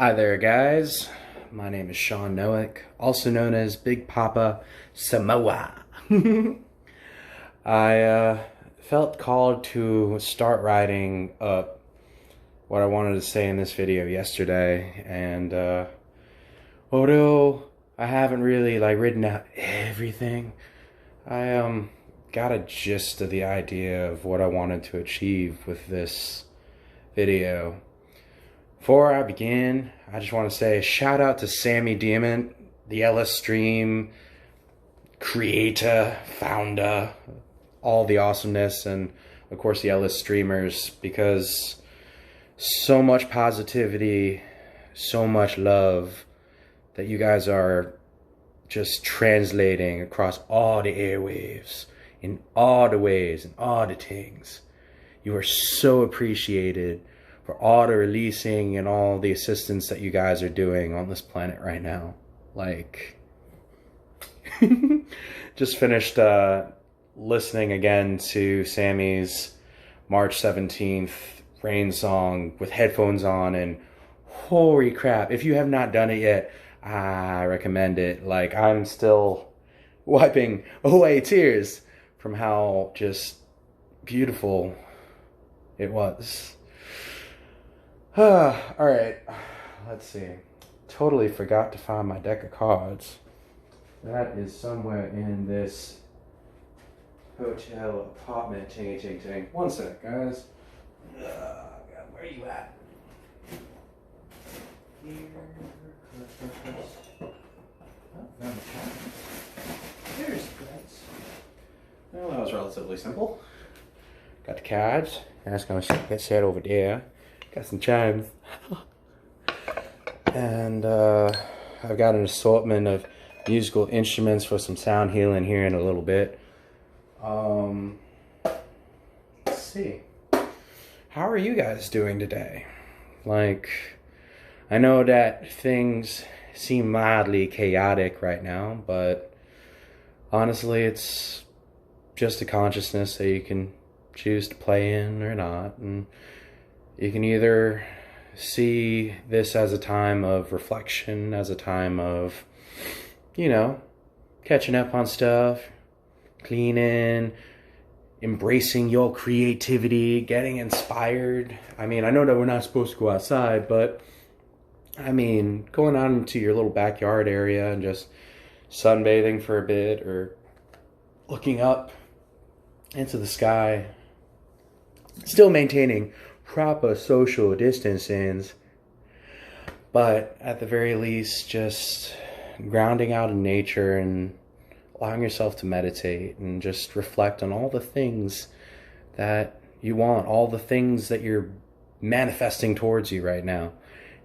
Hi there, guys. My name is Sean Noack, also known as Big Papa Samoa. I felt called to start writing up what I wanted to say in this video yesterday, and although I haven't really written out everything, I got a gist of the idea of what I wanted to achieve with this video. Before I begin, I just want to say a shout out to Sammy Diamond, the LSDream creator, founder, all the awesomeness, and of course the LS streamers, because so much positivity, so much love that you guys are just translating across all the airwaves, in all the ways, and all the things. You are so appreciated for all the releasing and all the assistance that you guys are doing on this planet right now. Just finished listening again to Sammy's March 17th Rain song with headphones on, and holy crap, if you have not done it yet, I recommend it. I'm still wiping away tears from how just beautiful it was. Alright, let's see. Totally forgot to find my deck of cards. That is somewhere in this hotel apartment ting. One sec, guys. God, where are you at? Here. Oh, found the cards. There's the cards. Well, that was relatively simple. Got the cards. That's going to get set over there. Got some chimes. And I've got an assortment of musical instruments for some sound healing here in a little bit. Let's see. How are you guys doing today? I know that things seem mildly chaotic right now, but honestly, it's just a consciousness that you can choose to play in or not. And you can either see this as a time of reflection, as a time of, catching up on stuff, cleaning, embracing your creativity, getting inspired. I know that we're not supposed to go outside, but going out into your little backyard area and just sunbathing for a bit, or looking up into the sky, still maintaining proper social distancing, but at the very least just grounding out in nature and allowing yourself to meditate and just reflect on all the things that you want, all the things that you're manifesting towards you right now.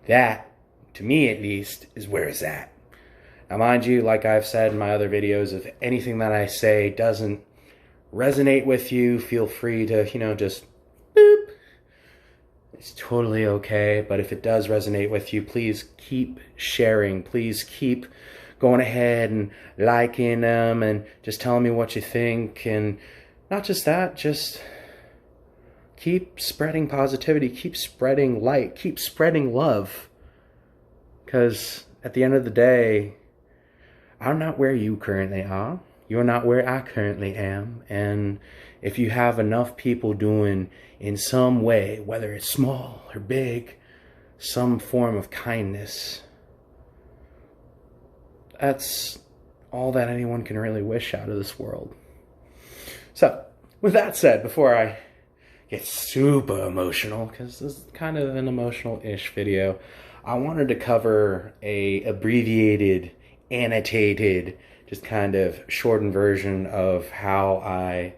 That, to me at least, is where it's at. Now mind you, like I've said in my other videos, if anything that I say doesn't resonate with you, feel free to, just boop. It's totally okay. But if it does resonate with you, please keep sharing. Please keep going ahead and liking them and just telling me what you think. And not just that, just keep spreading positivity, keep spreading light, keep spreading love. Because at the end of the day, I'm not where you currently are. You're not where I currently am. And if you have enough people doing in some way, whether it's small or big, some form of kindness, that's all that anyone can really wish out of this world. So, with that said, before I get super emotional, because this is kind of an emotional-ish video, I wanted to cover a abbreviated, annotated, just kind of shortened version of how I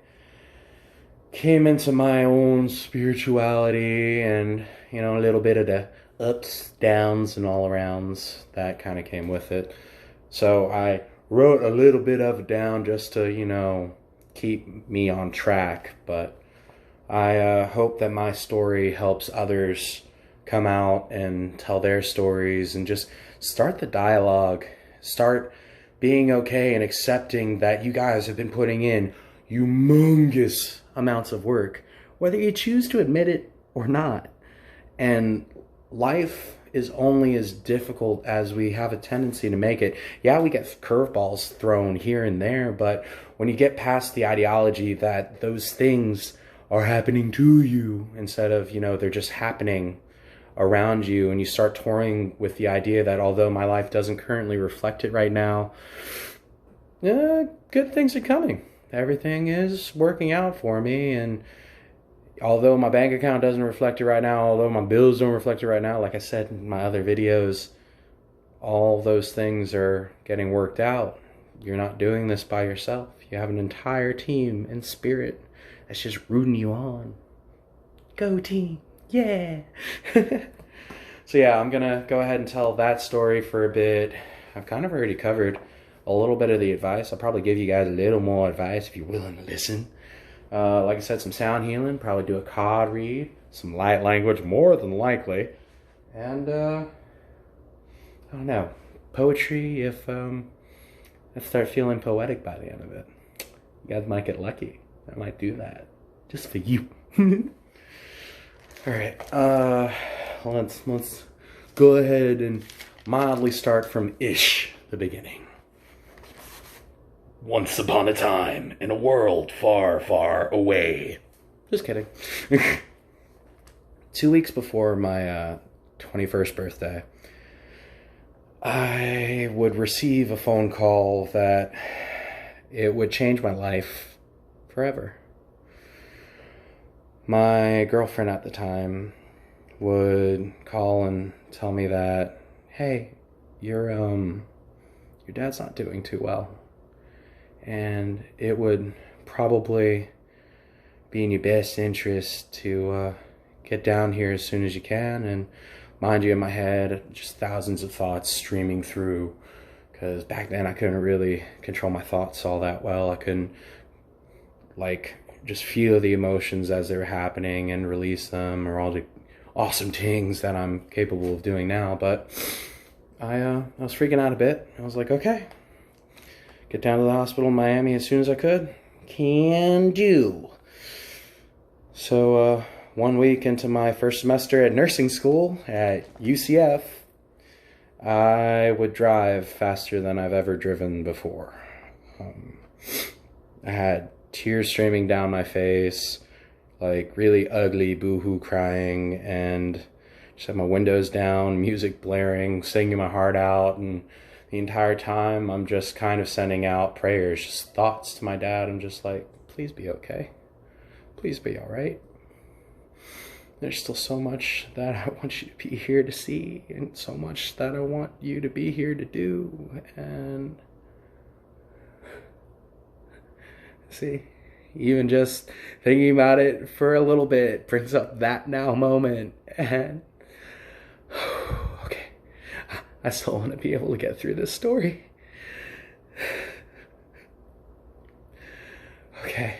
came into my own spirituality, and a little bit of the ups, downs, and all arounds that kind of came with it. So I wrote a little bit of it down just to keep me on track, but I hope that my story helps others come out and tell their stories and just start the dialogue, start being okay and accepting that you guys have been putting in humongous amounts of work, whether you choose to admit it or not. And life is only as difficult as we have a tendency to make it. Yeah, we get curveballs thrown here and there, but when you get past the ideology that those things are happening to you instead of, they're just happening around you, and you start touring with the idea that although my life doesn't currently reflect it right now, good things are coming. Everything is working out for me, and although my bank account doesn't reflect it right now, although my bills don't reflect it right now, like I said in my other videos, all those things are getting worked out. You're not doing this by yourself. You have an entire team in spirit that's just rooting you on. Go team. Yeah. So yeah, I'm gonna go ahead and tell that story for a bit. I've kind of already covered a little bit of the advice. I'll probably give you guys a little more advice if you're willing to listen. Like I said, some sound healing, probably do a card read, some light language, more than likely, and I don't know, poetry if I start feeling poetic by the end of it. You guys might get lucky. I might do that just for you. All right, let's go ahead and mildly start from the beginning. Once upon a time, in a world far, far away. Just kidding. 2 weeks before my 21st birthday, I would receive a phone call that it would change my life forever. My girlfriend at the time would call and tell me that, hey, your dad's not doing too well. And it would probably be in your best interest to get down here as soon as you can. And mind you, in my head, just thousands of thoughts streaming through. Because back then I couldn't really control my thoughts all that well. I couldn't, just feel the emotions as they were happening and release them, or all the awesome things that I'm capable of doing now. But I was freaking out a bit. I was like, okay, get down to the hospital in Miami as soon as I could. Can do. So 1 week into my first semester at nursing school at UCF, I would drive faster than I've ever driven before. I had tears streaming down my face, really ugly boohoo crying, and just had my windows down, music blaring, singing my heart out, and the entire time I'm just kind of sending out prayers, just thoughts to my dad. I'm just like, please be okay. Please be all right. There's still so much that I want you to be here to see, and so much that I want you to be here to do. And see, even just thinking about it for a little bit brings up that now moment. And okay, I still want to be able to get through this story. Okay.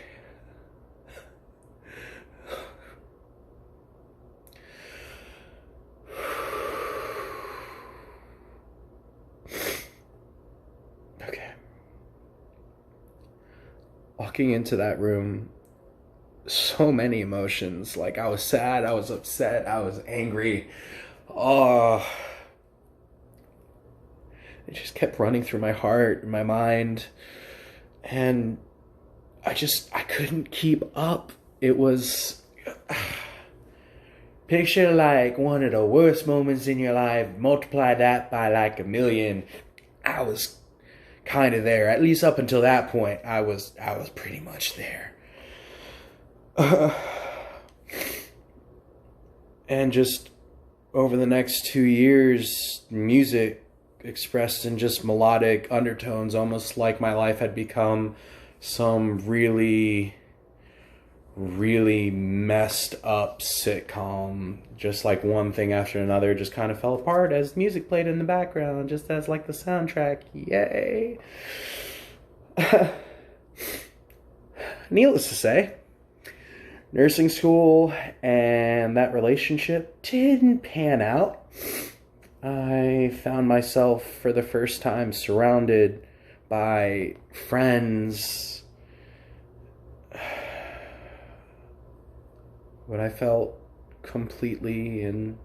Okay. Walking into that room, so many emotions. I was sad, I was upset, I was angry. Oh, it just kept running through my heart and my mind, and I couldn't keep up. It was picture one of the worst moments in your life, multiply that by 1,000,000. I was kind of there. At least up until that point, I was pretty much there. And just over the next 2 years, music expressed in just melodic undertones, almost like my life had become some really, really messed up sitcom. Just one thing after another just kind of fell apart as music played in the background, just as the soundtrack. Yay. Needless to say, nursing school and that relationship didn't pan out. I found myself for the first time surrounded by friends, but I felt completely and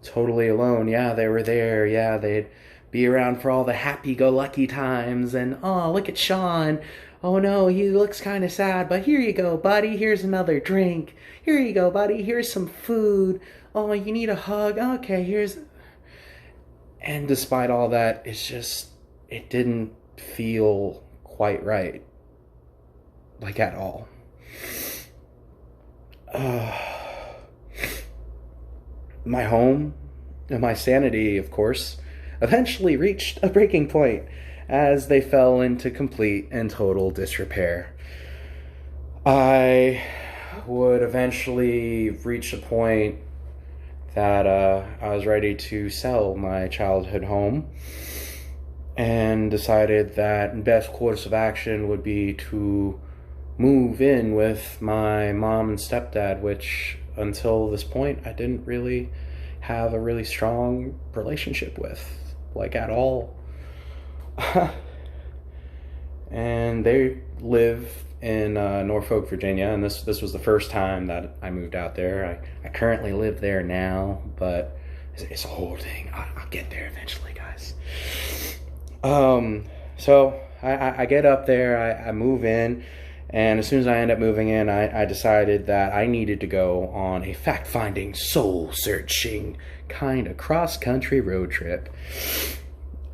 totally alone. Yeah, they were there. Yeah, they'd be around for all the happy-go-lucky times. And, oh, look at Sean. Oh, no, he looks kind of sad. But here you go, buddy. Here's another drink. Here you go, buddy. Here's some food. Oh, you need a hug? Okay, here's... And despite all that, it's just... It didn't feel quite right. Like, at all. My home and my sanity, of course, eventually reached a breaking point as they fell into complete and total disrepair. I would eventually reach a point that I was ready to sell my childhood home, and decided that best course of action would be to move in with my mom and stepdad, which until this point I didn't really have a really strong relationship with, like, at all. And they live in Norfolk, Virginia, and this was the first time that I moved out there. I currently live there now, but it's a whole thing. I'll get there eventually, guys. So I get up there, I move in, and as soon as I end up moving in, I decided that I needed to go on a fact-finding, soul-searching kind of cross-country road trip.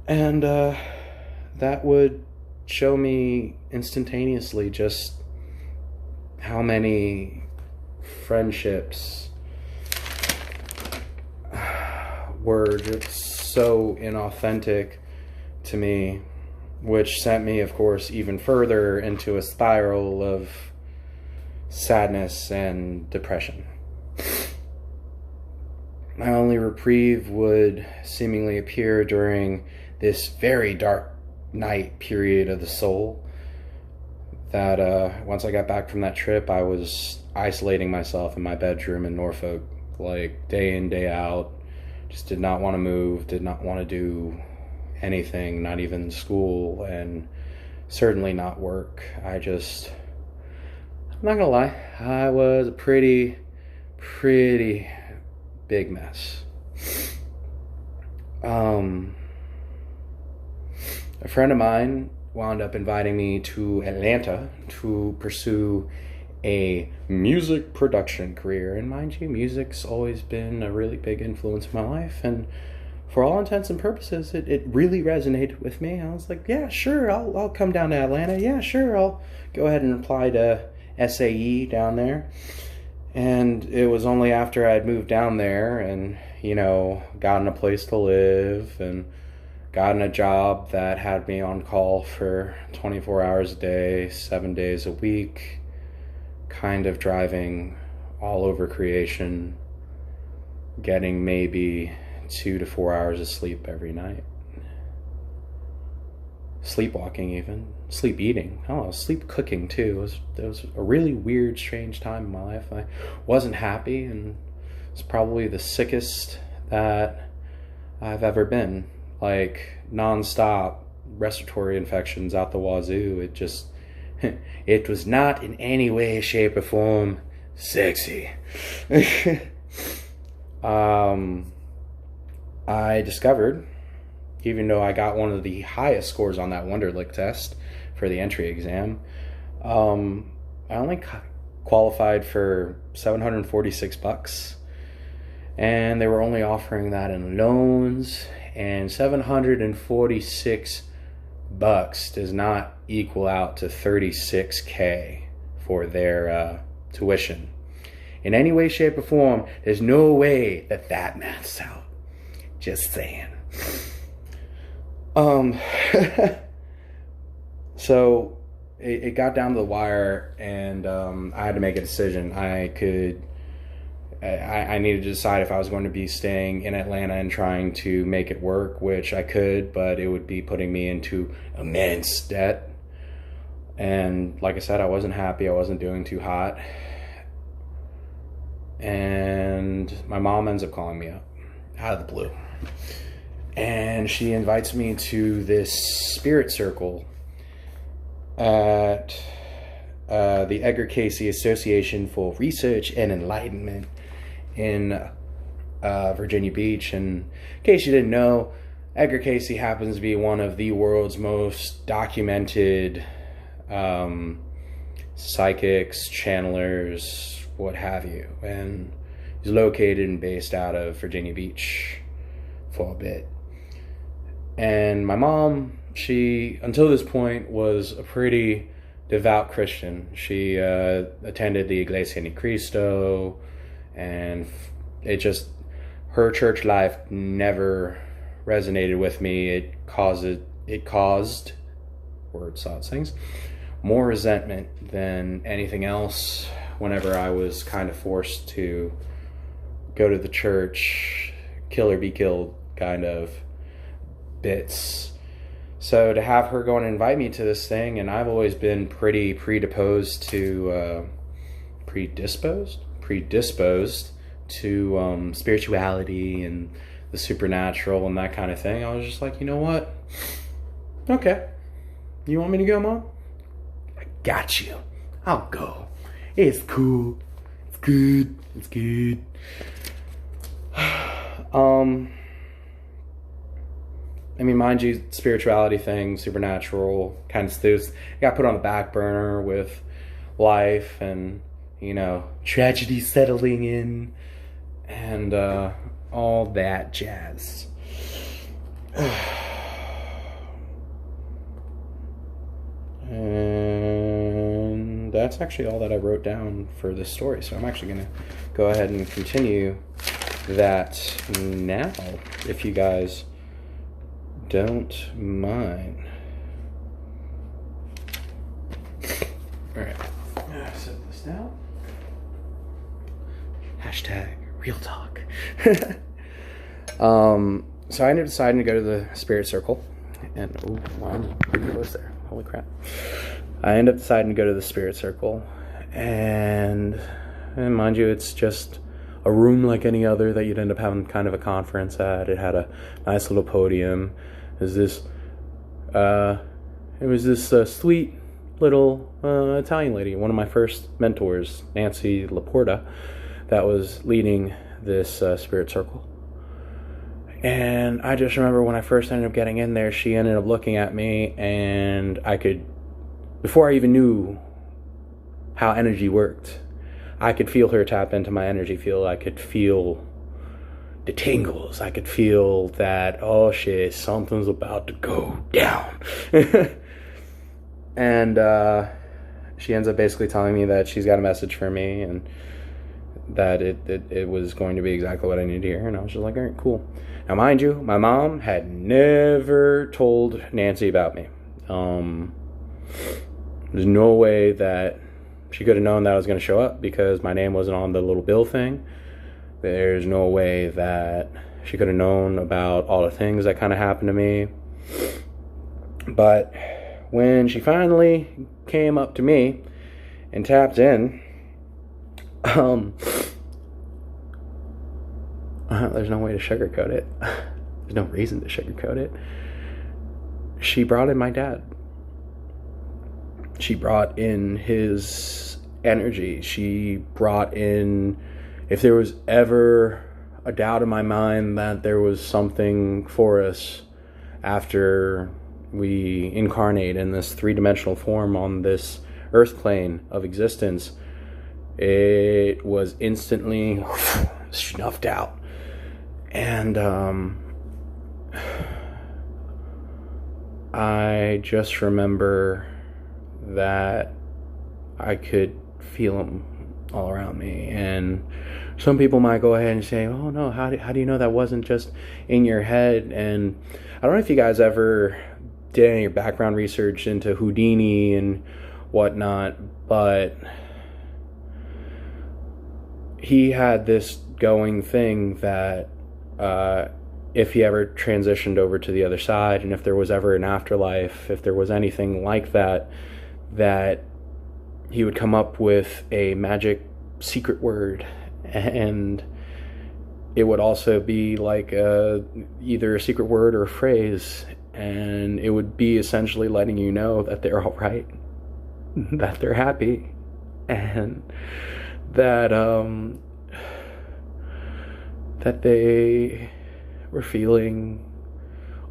And that would show me instantaneously just how many friendships were just so inauthentic to me, which sent me, of course, even further into a spiral of sadness and depression. My only reprieve would seemingly appear during this very dark night period of the soul, that once I got back from that trip, I was isolating myself in my bedroom in Norfolk, like, day in, day out. Just did not want to move, did not want to do anything, not even school, and certainly not work. I'm not gonna lie, I was a pretty big mess. A friend of mine wound up inviting me to Atlanta to pursue a music production career, and mind you, music's always been a really big influence in my life, and for all intents and purposes, it really resonated with me. I was like, yeah, sure, I'll come down to Atlanta. Yeah, sure, I'll go ahead and apply to SAE down there. And it was only after I'd moved down there and, gotten a place to live and gotten a job that had me on call for 24 hours a day, 7 days a week, kind of driving all over creation, getting maybe 2 to 4 hours of sleep every night. Sleepwalking even. Sleep eating. Oh, sleep cooking too. It was a really weird, strange time in my life. I wasn't happy, and it's probably the sickest that I've ever been. Like, non-stop respiratory infections out the wazoo. It was not in any way, shape, or form sexy. I discovered, even though I got one of the highest scores on that Wonderlic test for the entry exam, I only qualified for $746, and they were only offering that in loans, and $746 does not equal out to $36K for their tuition. In any way, shape, or form, there's no way that maths out. Just saying. So it got down to the wire, and I had to make a decision. I needed to decide if I was going to be staying in Atlanta and trying to make it work, which I could, but it would be putting me into immense debt. And like I said, I wasn't happy. I wasn't doing too hot. And my mom ends up calling me up out of the blue. And she invites me to this spirit circle at the Edgar Cayce Association for Research and Enlightenment in Virginia Beach. And in case you didn't know, Edgar Cayce happens to be one of the world's most documented psychics, channelers, what have you. And he's located and based out of Virginia Beach for a bit. And my mom, she, until this point, was a pretty devout Christian. She attended the Iglesia Ni Cristo, and it just, her church life never resonated with me. It caused, word salad things, more resentment than anything else whenever I was kind of forced to go to the church, kill or be killed kind of bits. So to have her go and invite me to this thing, and I've always been pretty predisposed to spirituality and the supernatural and that kind of thing, I was just like, you know what? Okay. You want me to go, Mom? I got you. I'll go. It's cool. It's good. It's good. I mean, mind you, spirituality thing, supernatural kind of stuff, got put on the back burner with life and, you know, tragedy settling in and all that jazz. And that's actually all that I wrote down for this story. So I'm actually going to go ahead and continue that now, if you guys don't mind. Alright, set this down. Hashtag real talk. So I ended up deciding to go to the spirit circle. And, ooh, wow, pretty close there. Holy crap. I ended up deciding to go to the spirit circle. And mind you, it's just a room like any other that you'd end up having kind of a conference at. It had a nice little podium. It was this sweet little Italian lady, one of my first mentors, Nancy Laporta, that was leading this spirit circle. And I just remember when I first ended up getting in there, she ended up looking at me, and I could, before I even knew how energy worked, I could feel her tap into my energy field. I could feel the tingles. I could feel that, oh shit, something's about to go down. And she ends up basically telling me that she's got a message for me, and that it was going to be exactly what I needed to hear. And I was just like, all right, cool. Now, mind you, my mom had never told Nancy about me. There's no way that she could have known that I was going to show up, because my name wasn't on the little bill thing. There's no way that she could have known about all the things that kind of happened to me. But when she finally came up to me and tapped in, there's no way to sugarcoat it. There's no reason to sugarcoat it. She brought in my dad. She brought in his energy. She brought in, if there was ever a doubt in my mind that there was something for us after we incarnate in this three-dimensional form on this earth plane of existence, it was instantly snuffed out. And I just remember that I could feel them all around me. And some people might go ahead and say, oh no, how do you know that wasn't just in your head? And I don't know if you guys ever did any background research into Houdini and whatnot, but he had this going thing that if he ever transitioned over to the other side, and if there was ever an afterlife, if there was anything like that, that he would come up with a magic secret word, and it would also be like either a secret word or a phrase, and it would be essentially letting you know that they're all right, that they're happy, and that that they were feeling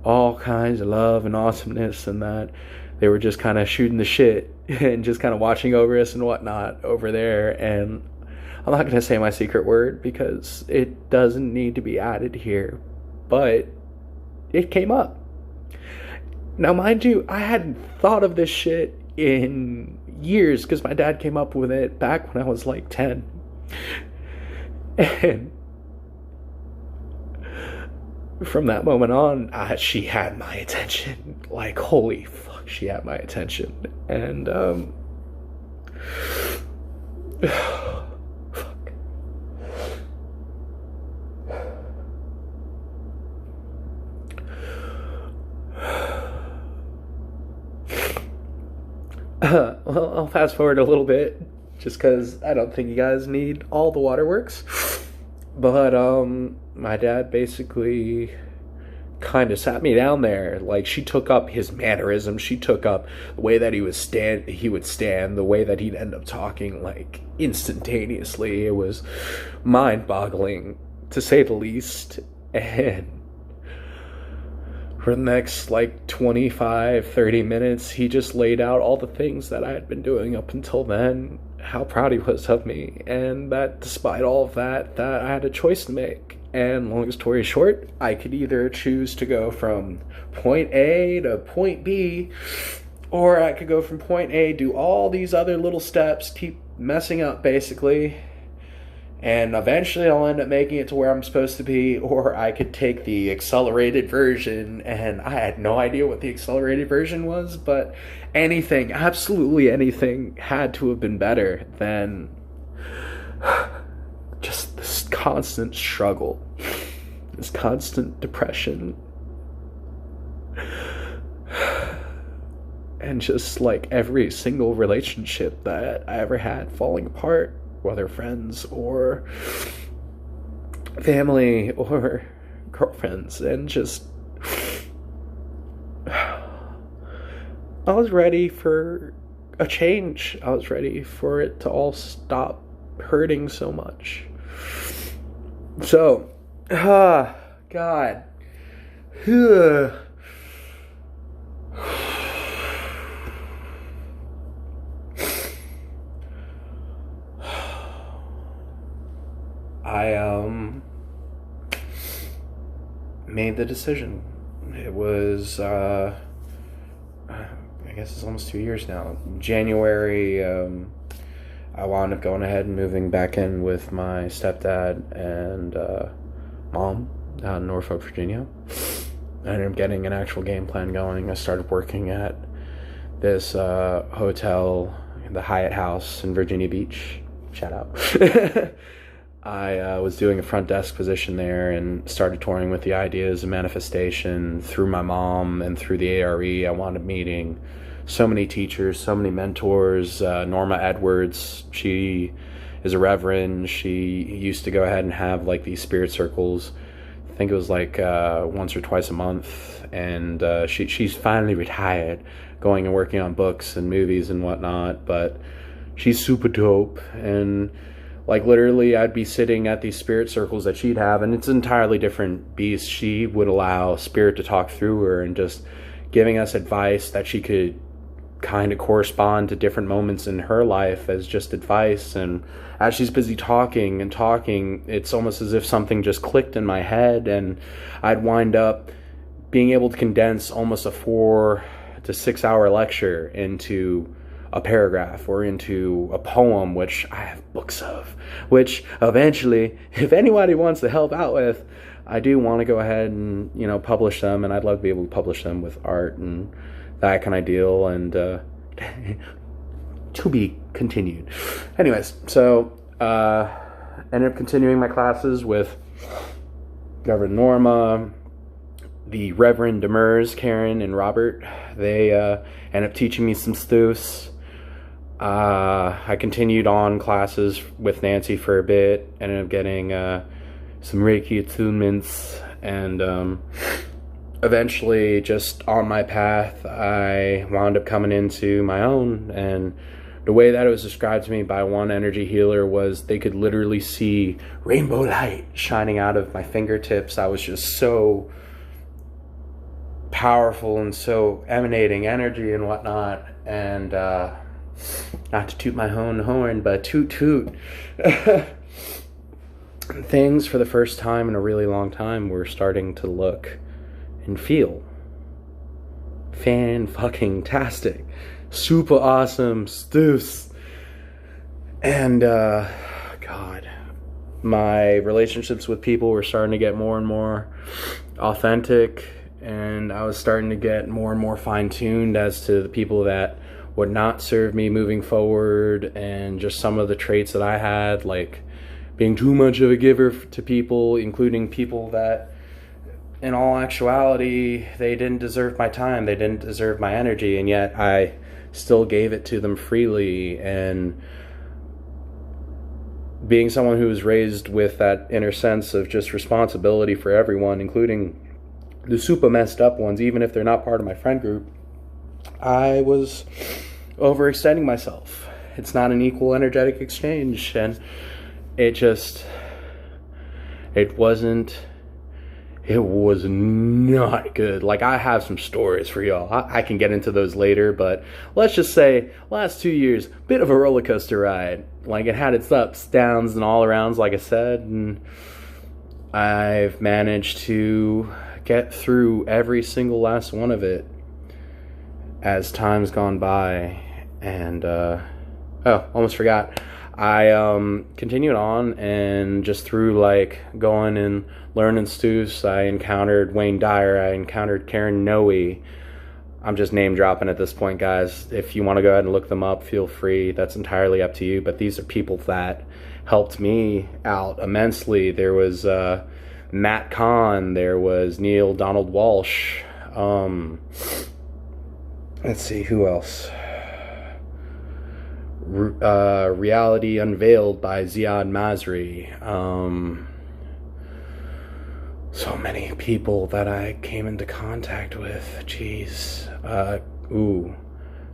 all kinds of love and awesomeness, and that they were just kind of shooting the shit and just kind of watching over us and whatnot over there. And I'm not going to say my secret word because it doesn't need to be added here, but it came up. Now, mind you, I hadn't thought of this shit in years because my dad came up with it back when I was like 10. And from that moment on, she had my attention. Like, holy fuck, she had my attention. And, fuck. Well, I'll fast forward a little bit, just because I don't think you guys need all the waterworks. But, my dad basically kind of sat me down there. Like, she took up his mannerisms. She took up the way that he would stand, the way that he'd end up talking, like, instantaneously. It was mind-boggling, to say the least. And for the next, like, 25, 30 minutes, he just laid out all the things that I had been doing up until then, how proud he was of me, and that despite all of that I had a choice to make. And long story short, I could either choose to go from point A to point B, or I could go from point A, do all these other little steps, keep messing up basically, and eventually I'll end up making it to where I'm supposed to be. Or I could take the accelerated version, and I had no idea what the accelerated version was, but anything, absolutely anything, had to have been better than just this constant struggle, this constant depression, and just like every single relationship that I ever had falling apart, whether friends or family or girlfriends. And just, I was ready for a change. I was ready for it to all stop hurting so much. So, God. I made the decision. It was I guess it's almost 2 years now. January, I wound up going ahead and moving back in with my stepdad and mom out in Norfolk, Virginia. I ended up getting an actual game plan going. I started working at this hotel, the Hyatt House in Virginia Beach. Shout out. I was doing a front desk position there and started touring with the ideas of manifestation through my mom and through the ARE. I wound up meeting so many teachers, so many mentors. Norma Edwards, she is a reverend. She used to go ahead and have like these spirit circles. I think it was like once or twice a month. And she's finally retired, going and working on books and movies and whatnot. But she's super dope. And like literally I'd be sitting at these spirit circles that she'd have, and it's an entirely different beast. She would allow spirit to talk through her and just giving us advice that she could kind of correspond to different moments in her life as just advice. And as she's busy talking and talking, it's almost as if something just clicked in my head, and I'd wind up being able to condense almost a 4 to 6 hour lecture into a paragraph or into a poem, which I have books of, which eventually, if anybody wants to help out with, I do want to go ahead and, you know, publish them, and I'd love to be able to publish them with art and that kind of deal, and to be continued. Anyways, so ended up continuing my classes with Reverend Norma, the Reverend Demers, Karen, and Robert. They ended up teaching me some stoofs. I continued on classes with Nancy for a bit, ended up getting some Reiki attunements, and eventually just on my path I wound up coming into my own and the way that it was described to me by one energy healer was they could literally see rainbow light shining out of my fingertips. I was just so powerful and so emanating energy and whatnot. And not to toot my own horn, but toot toot. Things for the first time in a really long time were starting to look and feel fan-fucking-tastic. Super awesome stoofs. And God, my relationships with people were starting to get more and more authentic, and I was starting to get more and more fine-tuned as to the people that would not serve me moving forward, and just some of the traits that I had, like being too much of a giver to people, including people that in all actuality they didn't deserve my time, they didn't deserve my energy, and yet I still gave it to them freely. And being someone who was raised with that inner sense of just responsibility for everyone, including the super messed up ones, even if they're not part of my friend group, I was overextending myself. It's not an equal energetic exchange, and it was not good. Like, I have some stories for y'all. I can get into those later, but let's just say last 2 years, bit of a roller coaster ride. Like, it had its ups, downs, and all arounds, like I said, and I've managed to get through every single last one of it as time's gone by. And almost forgot. I continued on, and just through like going and learning stoofs, I encountered Wayne Dyer, I encountered Karen Noe. I'm just name dropping at this point, guys. If you want to go ahead and look them up, feel free. That's entirely up to you. But these are people that helped me out immensely. There was Matt Kahn. There was Neil Donald Walsh. Let's see, who else? Reality Unveiled by Ziad Masri. So many people that I came into contact with. Jeez.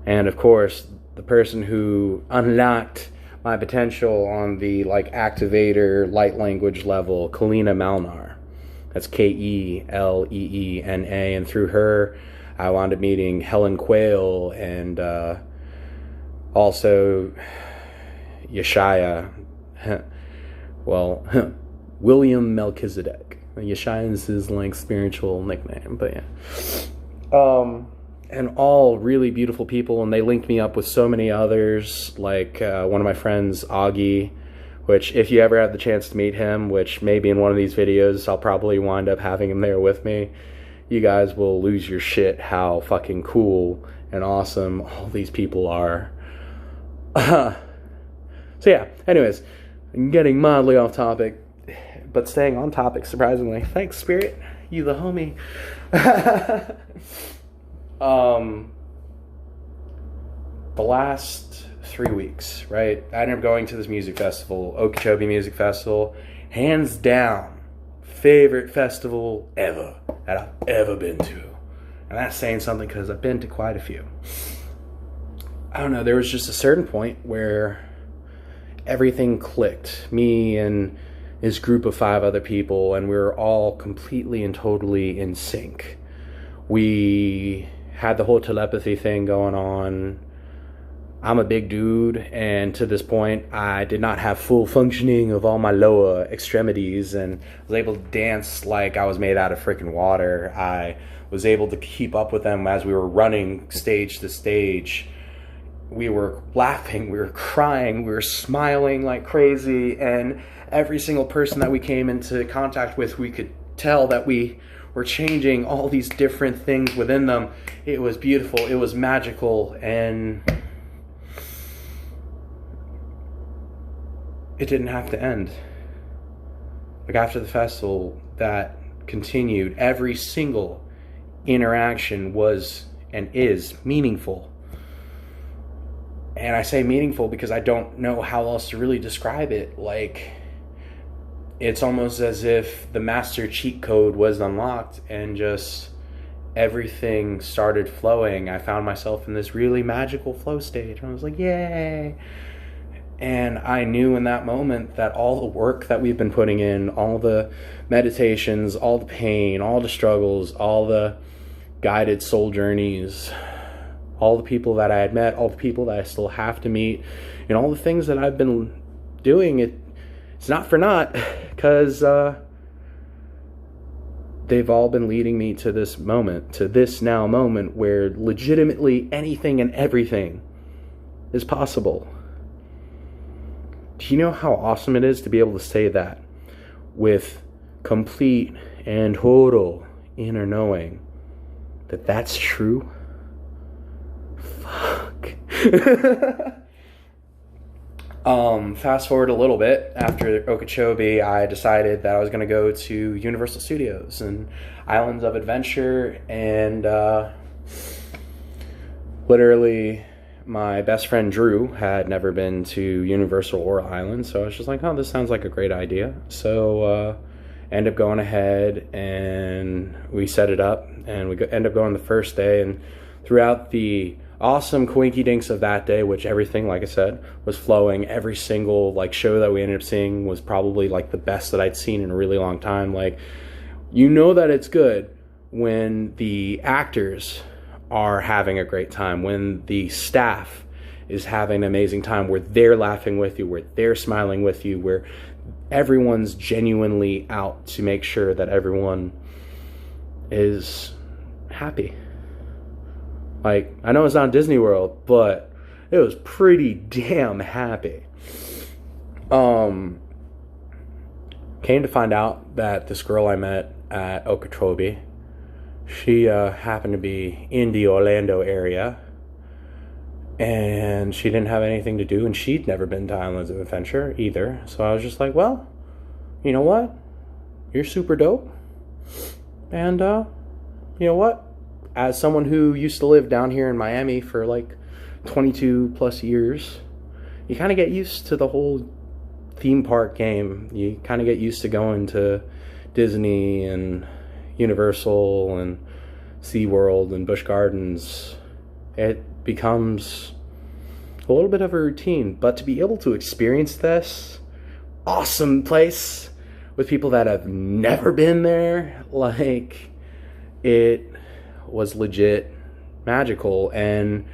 And of course, the person who unlocked my potential on the like activator light language level, Kalina Malnar. That's K-E-L-E-E-N-A. And through her, I wound up meeting Helen Quayle and also Yeshaya. William Melchizedek. Yeshaya is his like spiritual nickname, but yeah. And all really beautiful people, and they linked me up with so many others, like one of my friends, Augie, which if you ever have the chance to meet him, which maybe in one of these videos I'll probably wind up having him there with me, you guys will lose your shit how fucking cool and awesome all these people are. So yeah, anyways, I'm getting mildly off topic, but staying on topic, surprisingly. Thanks, Spirit. You the homie. The last 3 weeks, right? I ended up going to this music festival, Okeechobee Music Festival. Hands down, favorite festival ever that I've ever been to. And that's saying something because I've been to quite a few. I don't know, there was just a certain point where everything clicked. Me and this group of 5 other people, and we were all completely and totally in sync. We had the whole telepathy thing going on. I'm a big dude, and to this point, I did not have full functioning of all my lower extremities, and was able to dance like I was made out of freaking water. I was able to keep up with them as we were running stage to stage. We were laughing, we were crying, we were smiling like crazy, and every single person that we came into contact with, we could tell that we were changing all these different things within them. It was beautiful, it was magical, and it didn't have to end. Like, after the festival, that continued. Every single interaction was and is meaningful. And I say meaningful because I don't know how else to really describe it. Like, it's almost as if the master cheat code was unlocked, and just everything started flowing. I found myself in this really magical flow state, and I was like, yay. And I knew in that moment that all the work that we've been putting in, all the meditations, all the pain, all the struggles, all the guided soul journeys, all the people that I had met, all the people that I still have to meet, and all the things that I've been doing, it's not for naught, because they've all been leading me to this moment, to this now moment where legitimately anything and everything is possible. Do you know how awesome it is to be able to say that with complete and total inner knowing that that's true? Fuck. Fast forward a little bit. After Okeechobee, I decided that I was going to go to Universal Studios and Islands of Adventure, and literally my best friend Drew had never been to Universal or Islands, so I was just like, oh, this sounds like a great idea. So end up going ahead and we set it up, and we end up going the first day, and throughout the awesome coinky dinks of that day, which everything, like I said, was flowing. Every single like show that we ended up seeing was probably like the best that I'd seen in a really long time. Like, you know that it's good when the actors are having a great time, when the staff is having an amazing time, where they're laughing with you, where they're smiling with you, where everyone's genuinely out to make sure that everyone is happy. Like, I know it's not Disney World, but it was pretty damn happy. Came to find out that this girl I met at Okeechobee, she happened to be in the Orlando area, and she didn't have anything to do, and she'd never been to Islands of Adventure either. So I was just like, well, you know what? You're super dope. And, you know what? As someone who used to live down here in Miami for like 22 plus years, you kind of get used to the whole theme park game. You kind of get used to going to Disney and Universal and SeaWorld and Busch Gardens. It becomes a little bit of a routine, but to be able to experience this awesome place with people that have never been there, like, it was legit magical. And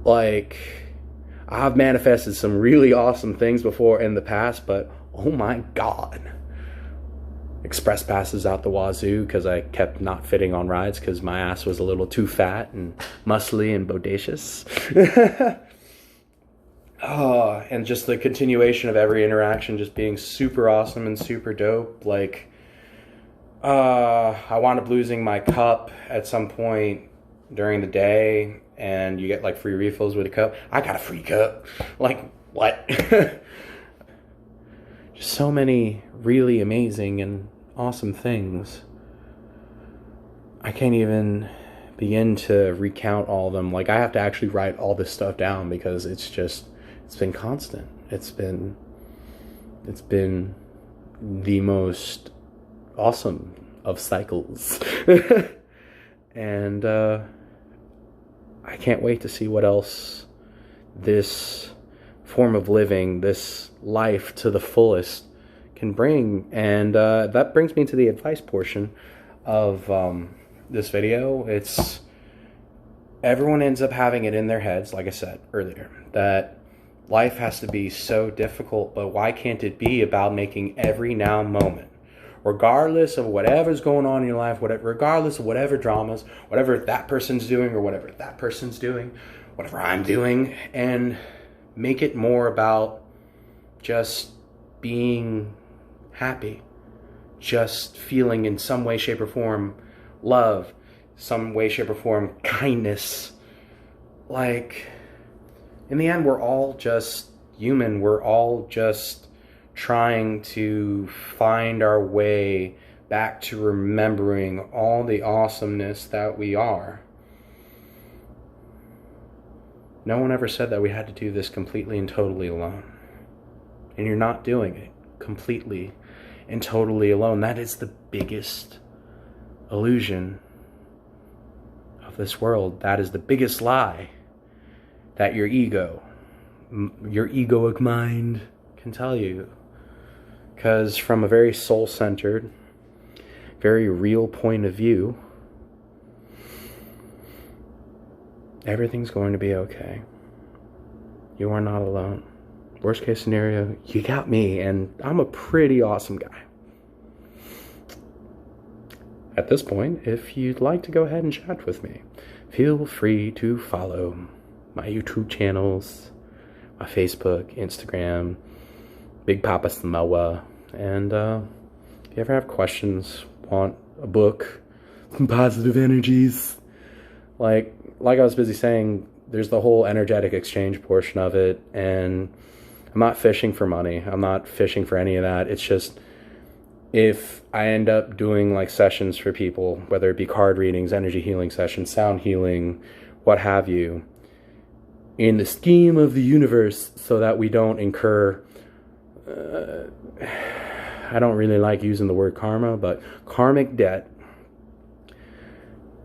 like, I've manifested some really awesome things before in the past, but oh my god, express passes out the wazoo because I kept not fitting on rides because my ass was a little too fat and muscly and bodacious. And just the continuation of every interaction just being super awesome and super dope. Like, I wound up losing my cup at some point during the day, and you get like free refills with a cup. I got a free cup. Like, what? Just so many really amazing and awesome things. I can't even begin to recount all of them. Like, I have to actually write all this stuff down because it's been constant. It's been the most awesome of cycles. And I can't wait to see what else this form of living, this life to the fullest, can bring. And that brings me to the advice portion of this video. It's everyone ends up having it in their heads, like I said earlier, that life has to be so difficult, but why can't it be about making every now moment, regardless of whatever's going on in your life, regardless of whatever dramas, whatever that person's doing or whatever that person's doing, whatever I'm doing, and make it more about just being happy, just feeling in some way, shape, or form love, some way, shape, or form kindness. Like, in the end, we're all just human. We're all just trying to find our way back to remembering all the awesomeness that we are. No one ever said that we had to do this completely and totally alone. And you're not doing it completely and totally alone. That is the biggest illusion of this world. That is the biggest lie that your egoic mind can tell you. Because from a very soul-centered, very real point of view, everything's going to be okay. You are not alone. Worst case scenario, you got me, and I'm a pretty awesome guy. At this point, if you'd like to go ahead and chat with me, feel free to follow my YouTube channels, my Facebook, Instagram, Big Papa Samoa, and if you ever have questions, want a book, some positive energies, like I was busy saying, there's the whole energetic exchange portion of it, and I'm not fishing for money. I'm not fishing for any of that. It's just, if I end up doing like sessions for people, whether it be card readings, energy healing sessions, sound healing, what have you, in the scheme of the universe, so that we don't incur, I don't really like using the word karma, but karmic debt,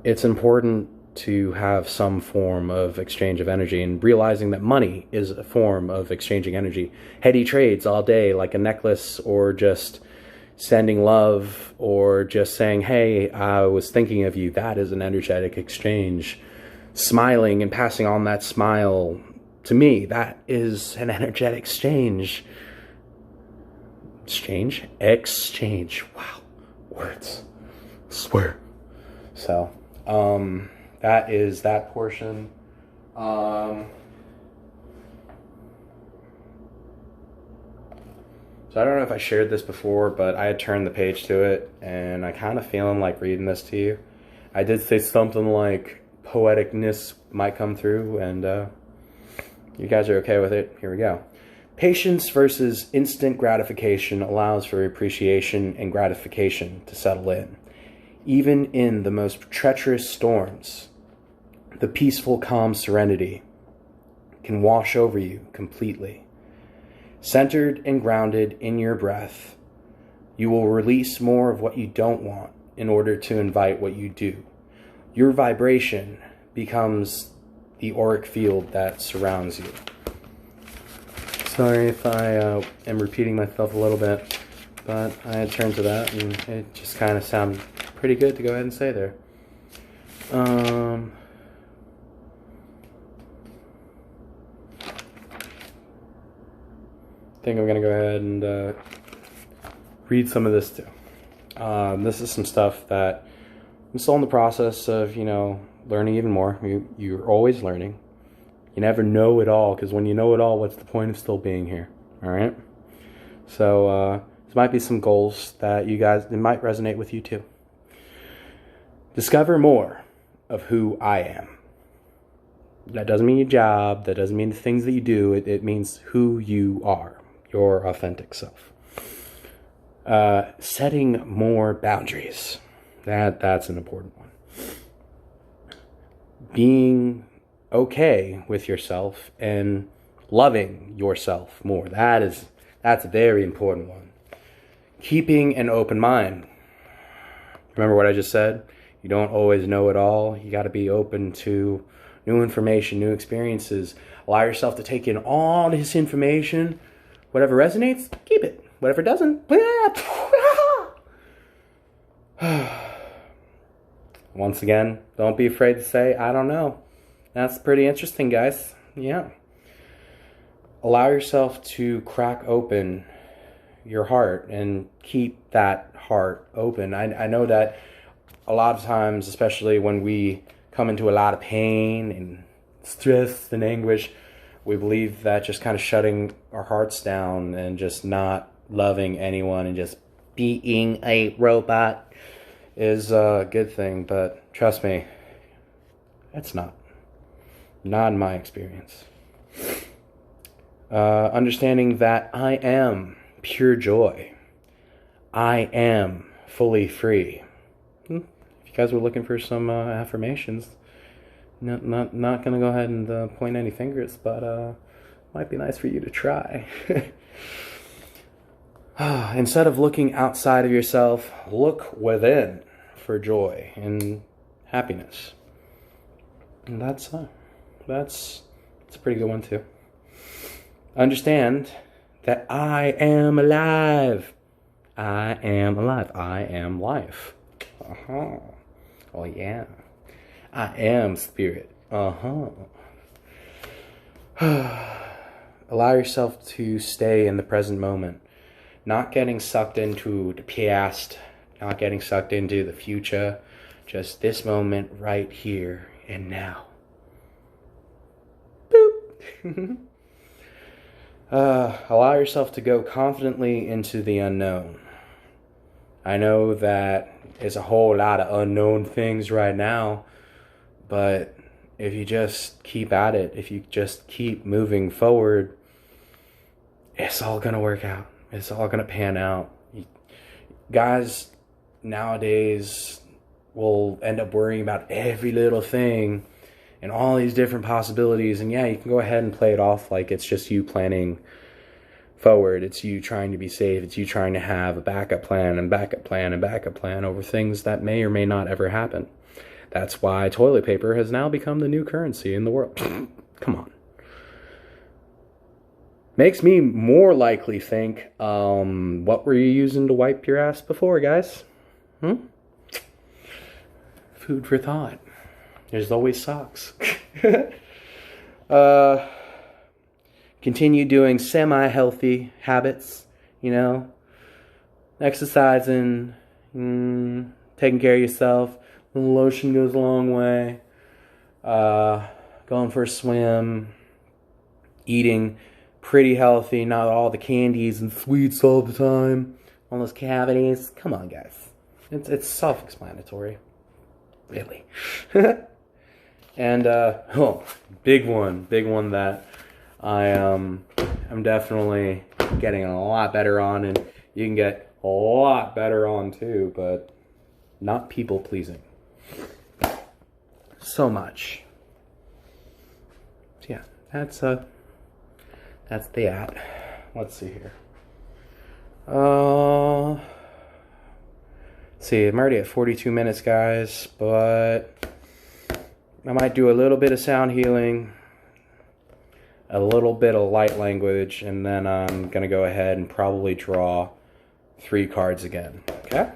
it's important to have some form of exchange of energy, and realizing that money is a form of exchanging energy. Heady trades all day, like a necklace, or just sending love, or just saying, hey, I was thinking of you. That is an energetic exchange. Smiling and passing on that smile, to me, that is an energetic exchange. Exchange. Wow. Words. I swear. So, that is that portion. So I don't know if I shared this before, but I had turned the page to it, and I kind of feeling like reading this to you. I did say something like poeticness might come through, and you guys are okay with it. Here we go. Patience versus instant gratification allows for appreciation and gratification to settle in. Even in the most treacherous storms, the peaceful, calm serenity can wash over you completely. Centered and grounded in your breath, you will release more of what you don't want in order to invite what you do. Your vibration becomes the auric field that surrounds you. Sorry if I am repeating myself a little bit, but I had turned to that, and it just kind of sounded pretty good to go ahead and say there. I think I'm going to go ahead and read some of this too. This is some stuff that I'm still in the process of, learning even more. You're always learning. You never know it all, because when you know it all, what's the point of still being here? All right? So there might be some goals that it might resonate with you too. Discover more of who I am. That doesn't mean your job. That doesn't mean the things that you do. It means who you are, your authentic self. Setting more boundaries. That's an important one. Being okay with yourself and loving yourself more. That's a very important one. Keeping an open mind. Remember what I just said? You don't always know it all. You got to be open to new information, new experiences. Allow yourself to take in all this information. Whatever resonates, keep it. Whatever doesn't, once again, don't be afraid to say, I don't know. That's pretty interesting, guys. Yeah. Allow yourself to crack open your heart and keep that heart open. I know that a lot of times, especially when we come into a lot of pain and stress and anguish, we believe that just kind of shutting our hearts down and just not loving anyone and just being a robot is a good thing. But trust me, it's not. Not in my experience. Understanding that I am pure joy. I am fully free. If you guys were looking for some affirmations, not gonna go ahead and point any fingers, but might be nice for you to try. Instead of looking outside of yourself, look within for joy and happiness. And that's a pretty good one too. Understand that I am alive. I am alive. I am life. Uh-huh. Oh yeah. I am spirit. Uh-huh. Allow yourself to stay in the present moment. Not getting sucked into the past. Not getting sucked into the future. Just this moment right here and now. Boop. Allow yourself to go confidently into the unknown. I know that there's a whole lot of unknown things right now, but if you just keep at it, if you just keep moving forward, it's all gonna work out. It's all gonna pan out. Guys nowadays will end up worrying about every little thing and all these different possibilities, and yeah, you can go ahead and play it off like it's just you planning forward. It's you trying to be safe. It's you trying to have a backup plan and backup plan and backup plan over things that may or may not ever happen. That's why toilet paper has now become the new currency in the world. Come on. Makes me more likely think, what were you using to wipe your ass before, guys? Food for thought. There's always socks. Continue doing semi-healthy habits, exercising, taking care of yourself. A little lotion goes a long way. Going for a swim. Eating pretty healthy, not all the candies and sweets all the time. All those cavities. Come on, guys. It's self-explanatory. Really. And, big one that I'm definitely getting a lot better on, and you can get a lot better on too, but not people pleasing. So much. So yeah, that's the at. Let's see here. See, I'm already at 42 minutes, guys, but I might do a little bit of sound healing, a little bit of light language, and then I'm going to go ahead and probably draw 3 cards again, okay?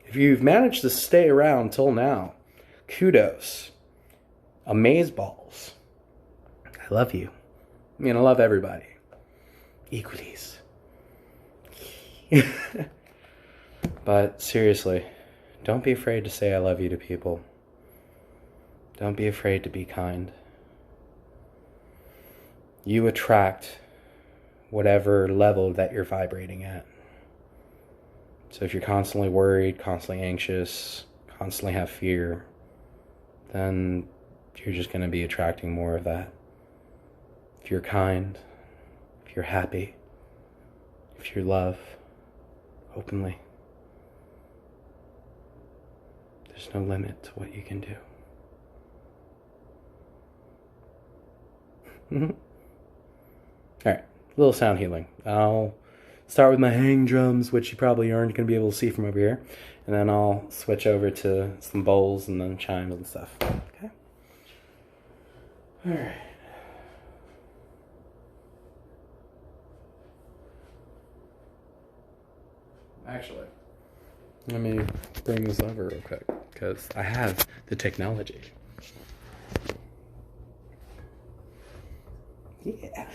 If you've managed to stay around till now, kudos. Amazeballs. I love you. I mean, I love everybody. Equalies. But seriously, don't be afraid to say I love you to people. Don't be afraid to be kind. You attract whatever level that you're vibrating at. So if you're constantly worried, constantly anxious, constantly have fear, then you're just going to be attracting more of that. If you're kind, if you're happy, if you love openly, there's no limit to what you can do. Alright, a little sound healing. I'll start with my hang drums, which you probably aren't going to be able to see from over here. And then I'll switch over to some bowls and then chimes and stuff. Okay? Alright. Actually, let me bring this over real quick, because I have the technology. Yeah.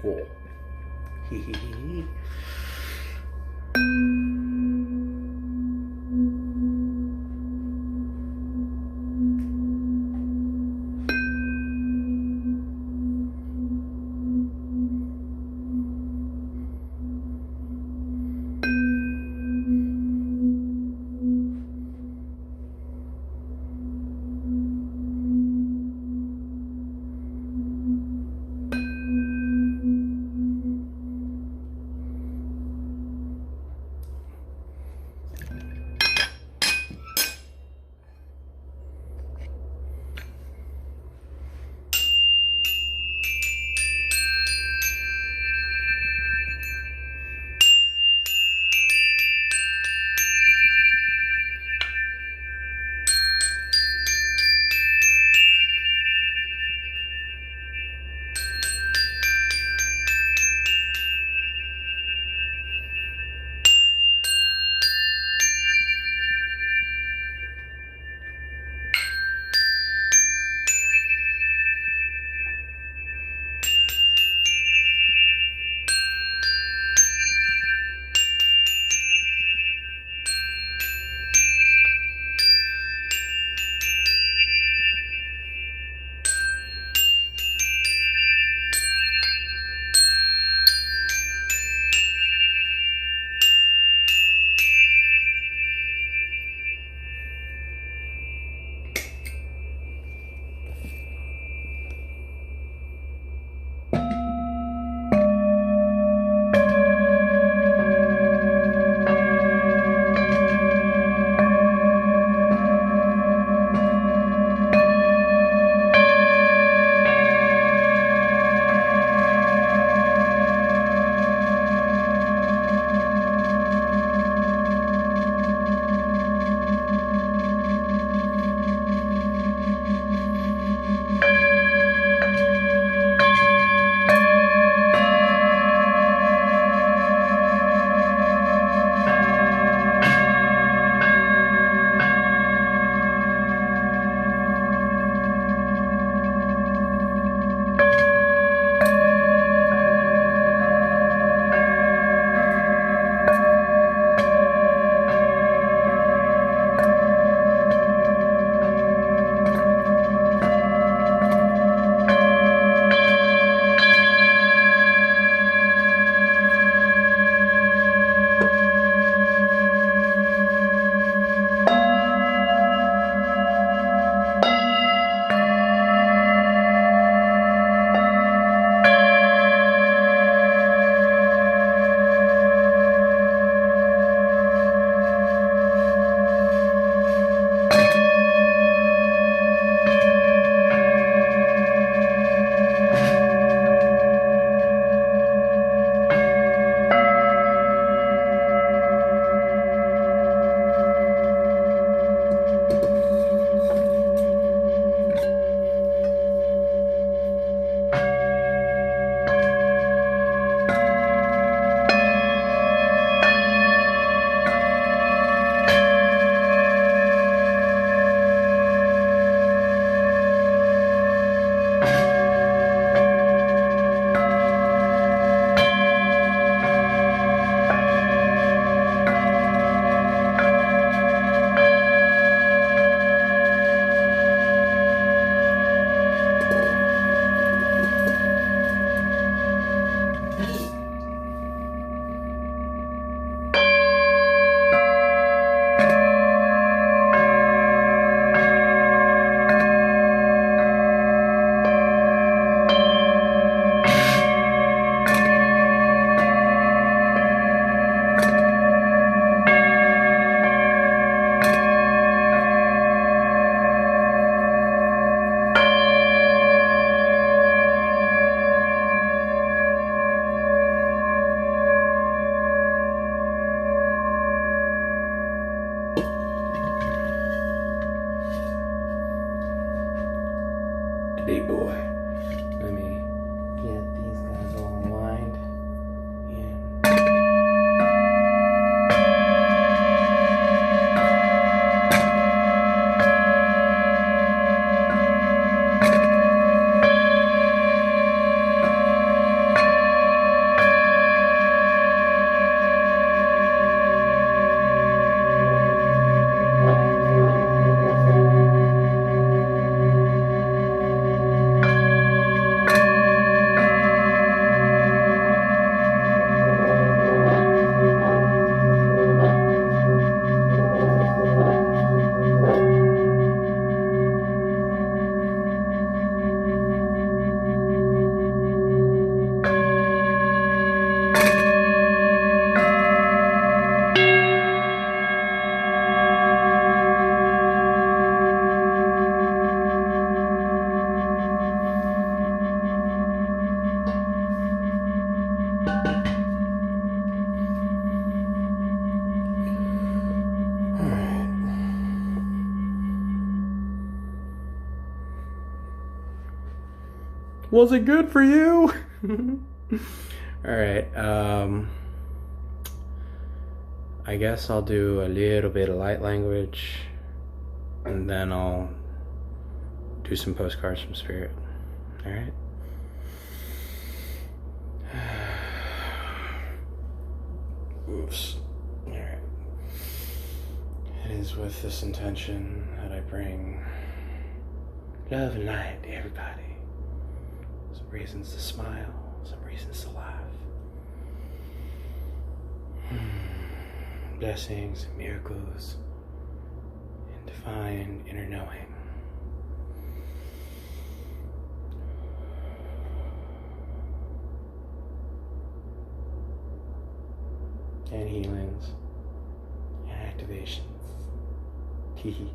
cool. Hee hee hee. Was it good for you? Alright, I guess I'll do a little bit of light language, and then I'll do some postcards from spirit. Alright? Oops. Alright. It is with this intention that I bring love and light to everybody. Some reasons to smile, some reasons to laugh. Blessings, miracles, and divine inner knowing. And healings, and activations. Hee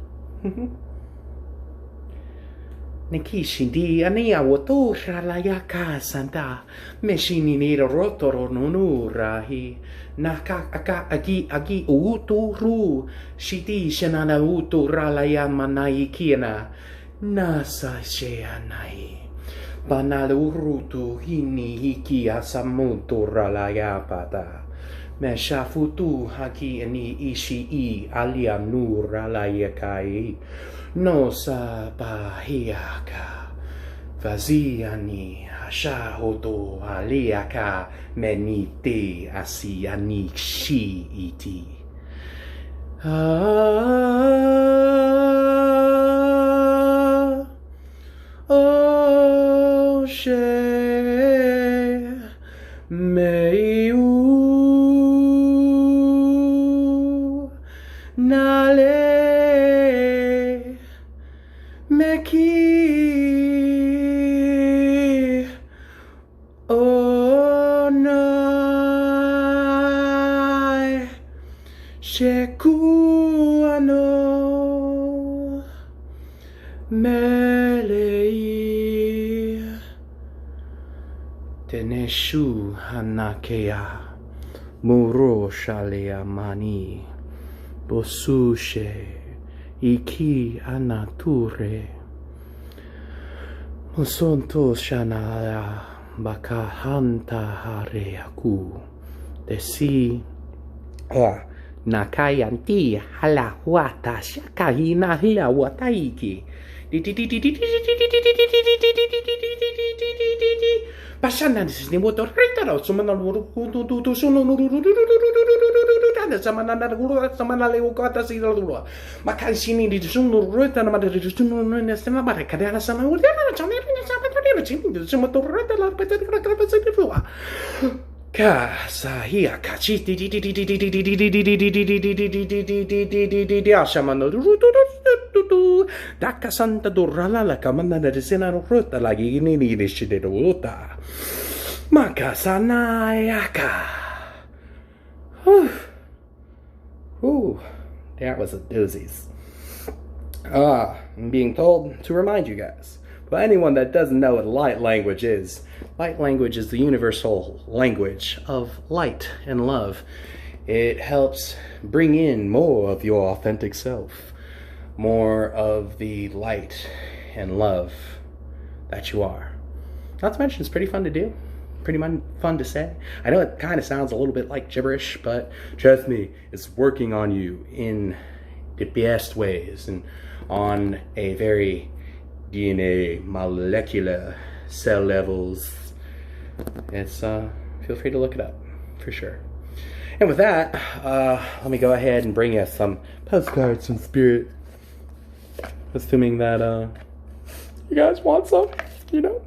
Nikishindi ania wotura la yaka santa meshini ni rotoro nunurahi naka aka agi uturu shiti shanana utura la yamanai kiana nasa sheanai banalurutu hini hiki asamutura la yapata meshafutu haki ani ishi alia nura la yakai no sa bahiaka vaziani hashahoto aliaka menite asiani shi iti oh she meu nale Meki Onai Shekuano Melei Teneshu Hanakea Muro Shalea Mani Bosushe Iki anature Musonto shanaya bakahanta hareaku Desi Nakayanti hala wata shakahina hia wataiki Pasana ni motor retaro sumana samana leu kata si lua makan sini di sunu reta na madri sunu na sema bare kada sana udah na chame ni sampai tadi sini semua reta la peta kata si lua ka sahia kachi di asamano Daka santa durrala la kamanda na desena rota lagi ini ni shide rota maka sanayaka Ooh, that was a doozies. I'm being told to remind you guys. But anyone that doesn't know what light language is the universal language of light and love. It helps bring in more of your authentic self, more of the light and love that you are. Not to mention, it's pretty fun to do. Pretty fun to say. I know it kind of sounds a little bit like gibberish, but trust me, it's working on you in the best ways and on a very DNA molecular cell levels. It's feel free to look it up for sure. And with that, let me go ahead and bring you some postcards from spirit, assuming that you guys want some, you know.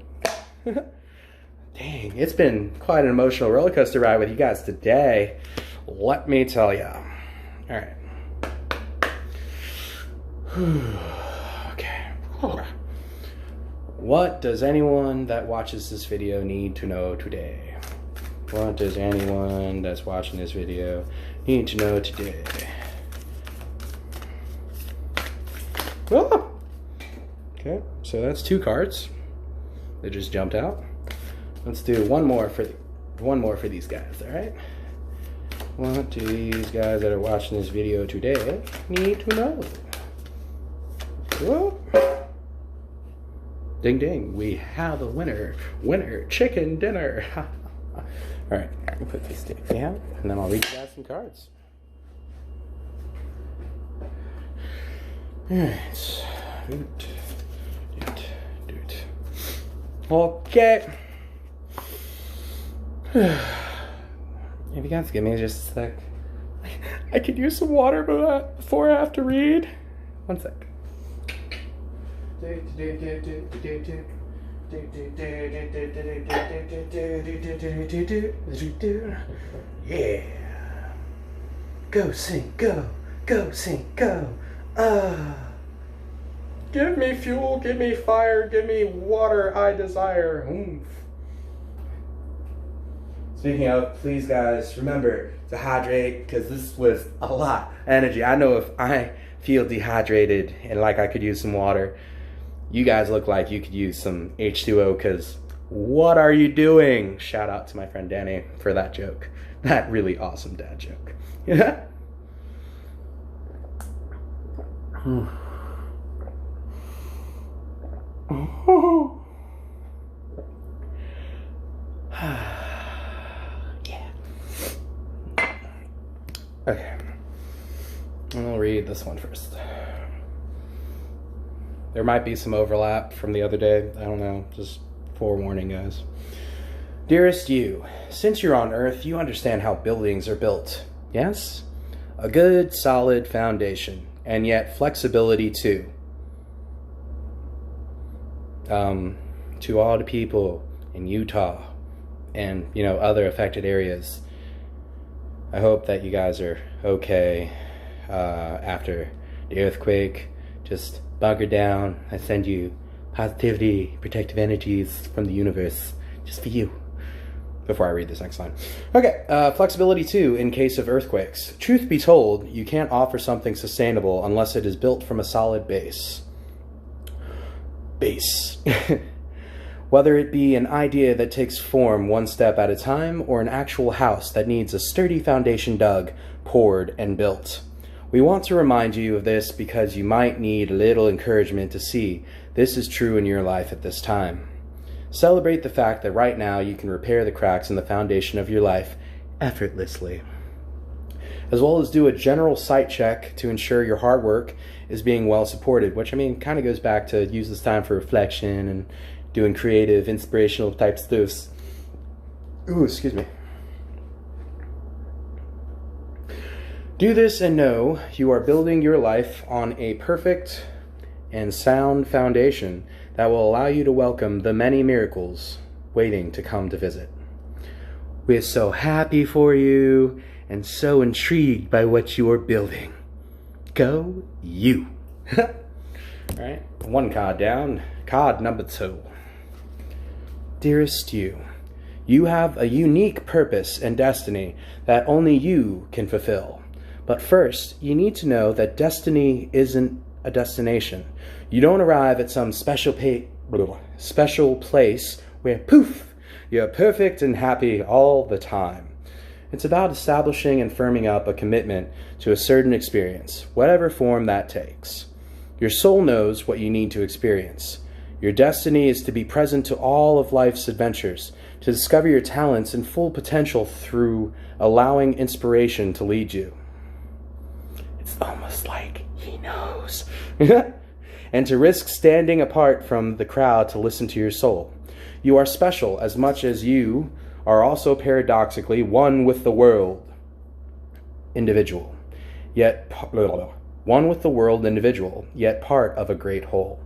Dang, it's been quite an emotional roller coaster ride with you guys today. Let me tell you. All right. Okay. What does anyone that watches this video need to know today? What does anyone that's watching this video need to know today? Oh. Okay, so that's 2 cards that just jumped out. Let's do one more for these guys, all right? What do these guys that are watching this video today need to know? Well, Ding ding, we have a winner. Winner, chicken dinner. Alright, I'll put this stick down, and then I'll read you guys some cards. Alright. Okay. If you guys give me just a sec. I could use some water before I have to read. One sec. Yeah. Go sing, go. Go sing, go. Give me fuel, give me fire, give me water I desire. Speaking of, please guys, remember to hydrate, because this was a lot of energy. I know if I feel dehydrated and like I could use some water, you guys look like you could use some H2O, because what are you doing? Shout out to my friend Danny for that joke. That really awesome dad joke. Yeah. Yeah. Okay. I'll read this one first. There might be some overlap from the other day. I don't know. Just forewarning, guys. Dearest you, since you're on Earth, you understand how buildings are built. Yes? A good, solid foundation, and yet flexibility too. To all the people in Utah and, you know, other affected areas, I hope that you guys are okay after the earthquake. Just bunker down. I send you positivity, protective energies from the universe, just for you. Before I read this next line. Okay, flexibility too in case of earthquakes. Truth be told, you can't offer something sustainable unless it is built from a solid base. Whether it be an idea that takes form one step at a time, or an actual house that needs a sturdy foundation dug, poured, and built. We want to remind you of this because you might need a little encouragement to see this is true in your life at this time. Celebrate the fact that right now you can repair the cracks in the foundation of your life effortlessly. As well as do a general sight check to ensure your hard work is being well supported, which I mean kind of goes back to use this time for reflection and doing creative, inspirational type stoofs. Ooh, excuse me. Do this and know you are building your life on a perfect and sound foundation that will allow you to welcome the many miracles waiting to come to visit. We're so happy for you and so intrigued by what you are building. Go you. Alright, one card down. Card number 2. Dearest you, you have a unique purpose and destiny that only you can fulfill. But first, you need to know that destiny isn't a destination. You don't arrive at some special place where, poof, you're perfect and happy all the time. It's about establishing and firming up a commitment to a certain experience, whatever form that takes. Your soul knows what you need to experience. Your destiny is to be present to all of life's adventures, to discover your talents and full potential through allowing inspiration to lead you. It's almost like he knows. And to risk standing apart from the crowd to listen to your soul. You are special as much as you are also paradoxically one with the world. Individual. Yet one with the world individual, yet part of a great whole.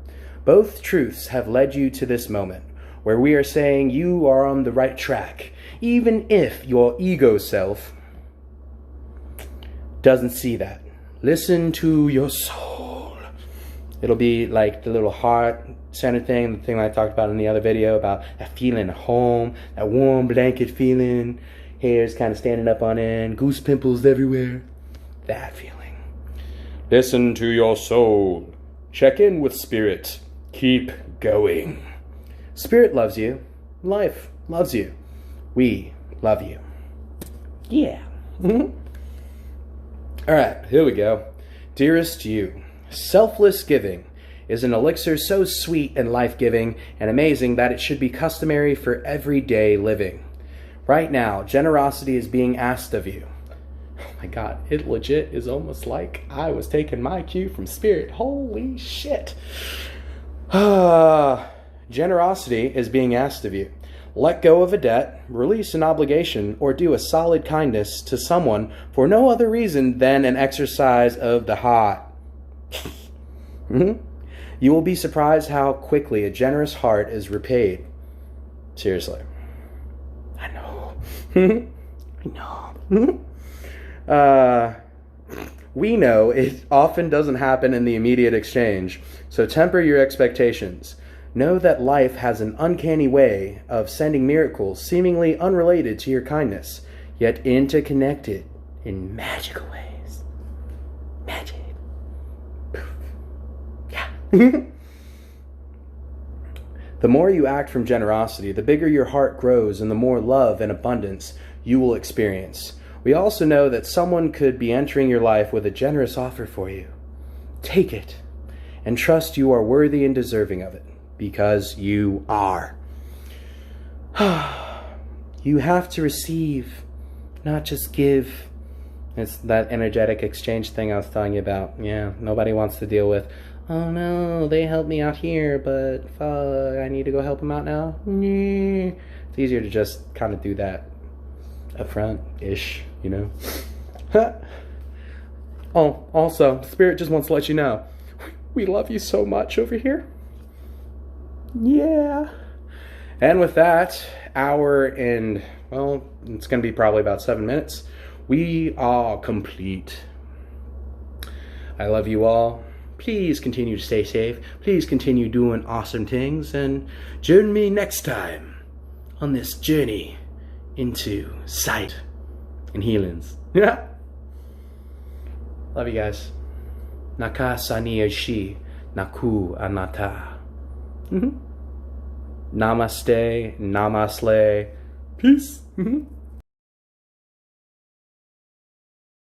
Both truths have led you to this moment, where we are saying you are on the right track, even if your ego self doesn't see that. Listen to your soul. It'll be like the little heart center thing, the thing I talked about in the other video about that feeling at home, that warm blanket feeling, hair's kind of standing up on end, goose pimples everywhere. That feeling. Listen to your soul. Check in with spirit. Keep going. Spirit loves you. Life loves you. We love you. Yeah. Alright, here we go. Dearest you, selfless giving is an elixir so sweet and life-giving and amazing that it should be customary for everyday living. Right now, generosity is being asked of you. Oh my God, it legit is almost like I was taking my cue from Spirit. Holy shit. Generosity is being asked of you. Let go of a debt, release an obligation, or do a solid kindness to someone for no other reason than an exercise of the heart. You will be surprised how quickly a generous heart is repaid. Seriously. I know. I know. We know it often doesn't happen in the immediate exchange, so temper your expectations. Know that life has an uncanny way of sending miracles seemingly unrelated to your kindness, yet interconnected in magical ways. Magic. Yeah. The more you act from generosity, the bigger your heart grows and the more love and abundance you will experience. We also know that someone could be entering your life with a generous offer for you. Take it and trust you are worthy and deserving of it, because you are. You have to receive, not just give. It's that energetic exchange thing I was telling you about. Yeah, nobody wants to deal with, oh no, they helped me out here, but fuck, I need to go help them out now. It's easier to just kind of do that up front-ish, you know? Oh, also, Spirit just wants to let you know, we love you so much over here. Yeah. And with that, hour and, well, it's going to be probably about 7 minutes, we are complete. I love you all. Please continue to stay safe. Please continue doing awesome things. And join me next time on this journey into sight and healings. Yeah. Love you guys. Naka sani shi naku anata. Namaste, namaste. Peace.